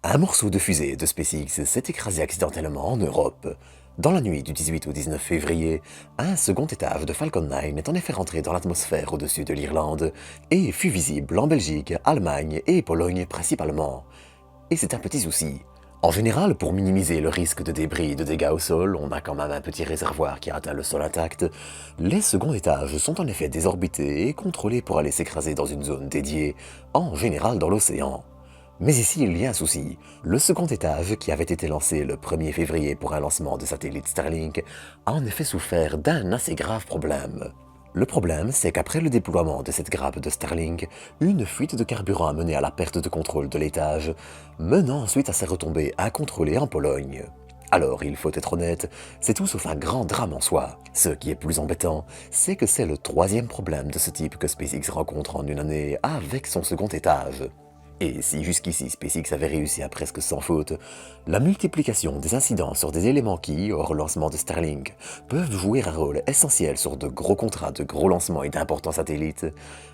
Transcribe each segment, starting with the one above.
Un morceau de fusée de SpaceX s'est écrasé accidentellement en Europe. Dans la nuit du 18 au 19 février, un second étage de Falcon 9 est en effet rentré dans l'atmosphère au-dessus de l'Irlande et fut visible en Belgique, Allemagne et Pologne principalement. Et c'est un petit souci. En général, pour minimiser le risque de débris et de dégâts au sol, on a quand même un petit réservoir qui a atteint le sol intact. Les seconds étages sont en effet désorbités et contrôlés pour aller s'écraser dans une zone dédiée, en général dans l'océan. Mais ici, il y a un souci. Le second étage, qui avait été lancé le 1er février pour un lancement de satellite Starlink, a en effet souffert d'un assez grave problème. Le problème, c'est qu'après le déploiement de cette grappe de Starlink, une fuite de carburant a mené à la perte de contrôle de l'étage, menant ensuite à ses retombées incontrôlées en Pologne. Alors, il faut être honnête, c'est tout sauf un grand drame en soi. Ce qui est plus embêtant, c'est que c'est le troisième problème de ce type que SpaceX rencontre en une année avec son second étage. Et si jusqu'ici SpaceX avait réussi à presque sans faute, la multiplication des incidents sur des éléments qui, hors lancement de Starlink, peuvent jouer un rôle essentiel sur de gros contrats de gros lancements et d'importants satellites,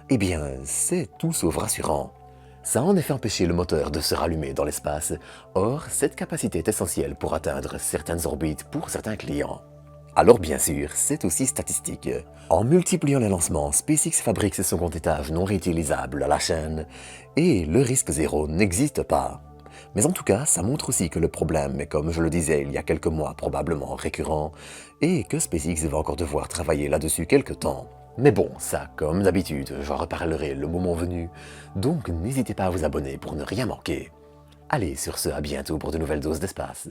eh bien, c'est tout sauf rassurant. Ça a en effet empêché le moteur de se rallumer dans l'espace, or cette capacité est essentielle pour atteindre certaines orbites pour certains clients. Alors bien sûr, c'est aussi statistique. En multipliant les lancements, SpaceX fabrique ses second étages non réutilisables à la chaîne, et le risque zéro n'existe pas. Mais en tout cas, ça montre aussi que le problème est, comme je le disais il y a quelques mois, probablement récurrent, et que SpaceX va encore devoir travailler là-dessus quelque temps. Mais bon, ça, comme d'habitude, j'en reparlerai le moment venu, donc n'hésitez pas à vous abonner pour ne rien manquer. Allez, sur ce, à bientôt pour de nouvelles doses d'espace.